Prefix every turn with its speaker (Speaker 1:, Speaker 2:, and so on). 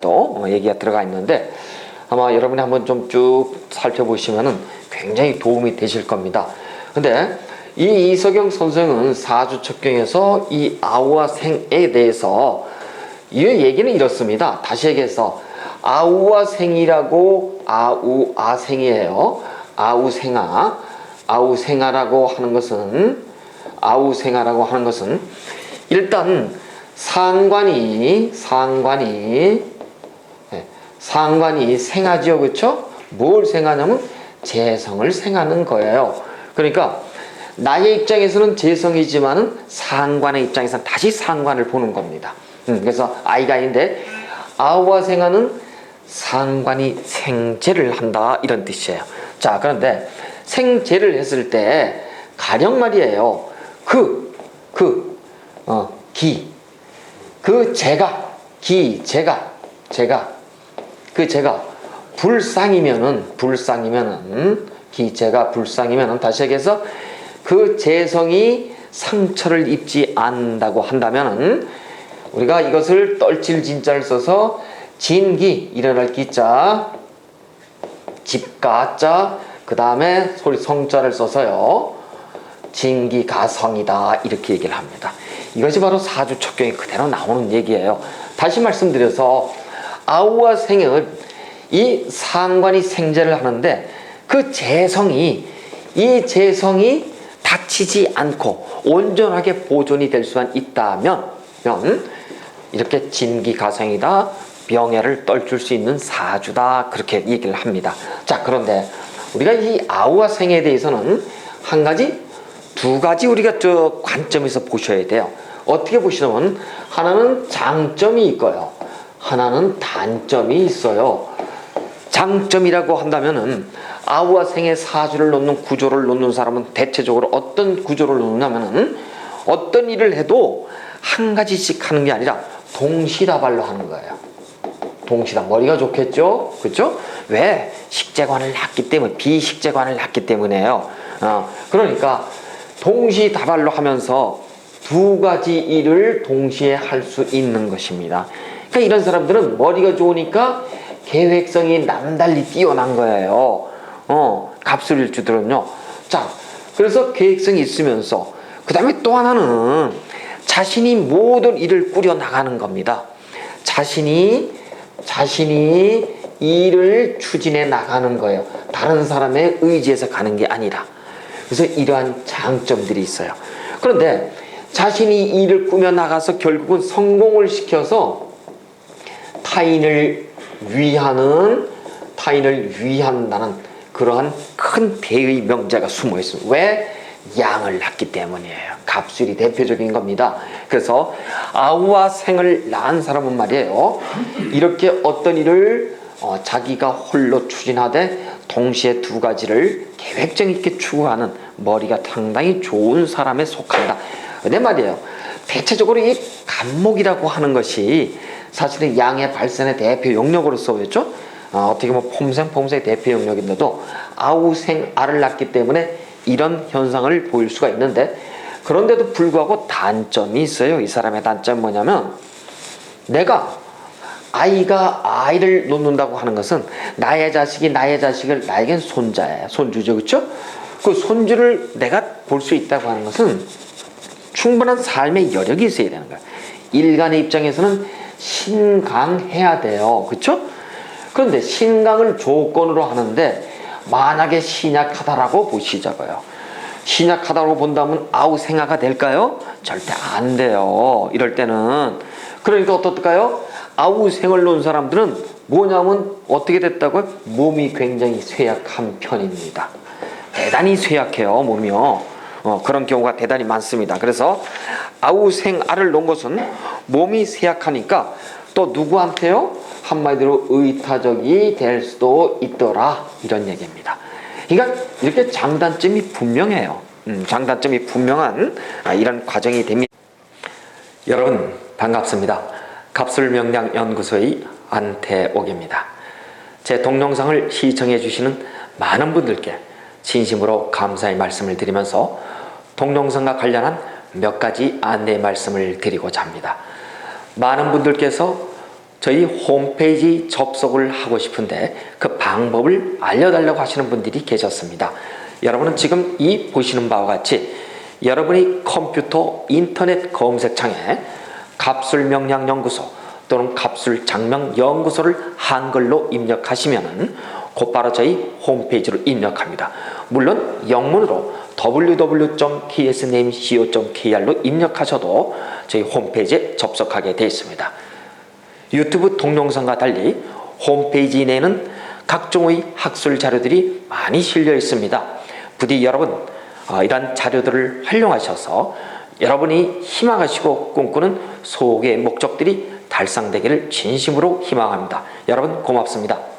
Speaker 1: 또 얘기가 들어가 있는데 아마 여러분이 한번 좀 쭉 살펴보시면은 굉장히 도움이 되실 겁니다. 근데 이 이석영 선생은 사주첩경에서 이 아우와 생에 대해서 이 얘기는 이렇습니다. 다시 얘기해서 아우와 생이라고 아우아생이에요. 아우생아라고 하는 것은 일단 상관이 생하지요. 그렇죠? 뭘 생하냐면 재성을 생하는 거예요. 그러니까 나의 입장에서는 재성이지만은 상관의 입장에서는 다시 상관을 보는 겁니다. 그래서 아이가 있는데 아우와 생하는 상관이 생재를 한다 이런 뜻이에요. 자, 그런데 생재를 했을 때 가령 말이에요. 그 제가 불상이면은 다시 얘기해서 그 재성이 상처를 입지 않는다고 한다면은 우리가 이것을 떨칠 진자를 써서 진기 일어날 기자 집가자 그 다음에 소리 성자를 써서요 진기가성이다 이렇게 얘기를 합니다. 이것이 바로 사주첩경에 그대로 나오는 얘기예요. 다시 말씀드려서 아우와 생은 이 상관이 생재를 하는데 그 재성이 다치지 않고 온전하게 보존이 될 수만 있다면 이렇게 진기가성이다 병해를 떨칠 수 있는 사주다 그렇게 얘기를 합니다. 자, 그런데 우리가 이 아우와 생에 대해서는 두 가지 우리가 관점에서 보셔야 돼요. 어떻게 보시냐면 하나는 장점이 있고요. 하나는 단점이 있어요. 장점이라고 한다면은 아우와 생의 사주를 놓는 구조를 놓는 사람은 대체적으로 어떤 구조를 놓느냐면은 어떤 일을 해도 한 가지씩 하는 게 아니라 동시다발로 하는 거예요. 동시다 머리가 좋겠죠? 그렇죠? 왜? 식재관을 낳기 때문에 비식재관을 낳기 때문에요. 그러니까 동시다발로 하면서 두 가지 일을 동시에 할 수 있는 것입니다. 그러니까 이런 사람들은 머리가 좋으니까 계획성이 남달리 뛰어난 거예요. 갑술일주들은요. 자, 그래서 계획성이 있으면서 그 다음에 또 하나는 자신이 모든 일을 꾸려 나가는 겁니다. 자신이 일을 추진해 나가는 거예요. 다른 사람의 의지에서 가는 게 아니라. 그래서 이러한 장점들이 있어요. 그런데 자신이 일을 꾸며 나가서 결국은 성공을 시켜서 타인을 위한다는 그러한 큰 대의 명제가 숨어 있습니다. 왜? 양을 낳기 때문이에요. 갑술이 대표적인 겁니다. 그래서 아우와 생을 낳은 사람은 말이에요. 이렇게 어떤 일을 자기가 홀로 추진하되 동시에 두 가지를 계획적 있게 추구하는 머리가 상당히 좋은 사람에 속한다. 근데 말이에요. 대체적으로 이 간목이라고 하는 것이 사실은 양의 발산의 대표 영역으로 써있죠. 어떻게 보면 폼생의 대표 영역인데도 아우생 알을 낳기 때문에 이런 현상을 보일 수가 있는데 그런데도 불구하고 단점이 있어요. 이 사람의 단점은 뭐냐면 내가 아이를 놓는다고 하는 것은 나의 자식을 나에겐 손주죠. 그렇죠? 그 손주를 내가 볼 수 있다고 하는 것은 충분한 삶의 여력이 있어야 되는 거예요. 일간의 입장에서는 신강해야 돼요. 그렇죠? 그런데 신강을 조건으로 하는데 만약에 신약하다라고 보시자고요. 신약하다고 본다면 아우생아가 될까요? 절대 안 돼요. 이럴 때는 그러니까 어떨까요? 아우생을 놓은 사람들은 뭐냐면 어떻게 됐다고요? 몸이 굉장히 쇠약한 편입니다. 대단히 쇠약해요. 몸이요. 그런 경우가 대단히 많습니다. 그래서 아우생아를 놓은 것은 몸이 쇠약하니까 또 누구한테요? 한마디로 의타적이 될 수도 있더라 이런 얘기입니다. 그러니까 이렇게 장단점이 분명해요. 장단점이 분명한 이런 과정이 됩니다. 여러분 반갑습니다. 갑술명량연구소의 안태옥입니다. 제 동영상을 시청해 주시는 많은 분들께 진심으로 감사의 말씀을 드리면서 동영상과 관련한 몇 가지 안내 말씀을 드리고자 합니다. 많은 분들께서 저희 홈페이지 접속을 하고 싶은데 그 방법을 알려달라고 하시는 분들이 계셨습니다. 여러분은 지금 이 보시는 바와 같이 여러분이 컴퓨터 인터넷 검색창에 갑술명량연구소 또는 갑술장명연구소를 한글로 입력하시면 곧바로 저희 홈페이지로 입력합니다. 물론 영문으로 www.ksname.co.kr로 입력하셔도 저희 홈페이지에 접속하게 되어 있습니다. 유튜브 동영상과 달리 홈페이지 내에는 각종의 학술 자료들이 많이 실려 있습니다. 부디 여러분 이러한 자료들을 활용하셔서 여러분이 희망하시고 꿈꾸는 소개의 목적들이 달성되기를 진심으로 희망합니다. 여러분 고맙습니다.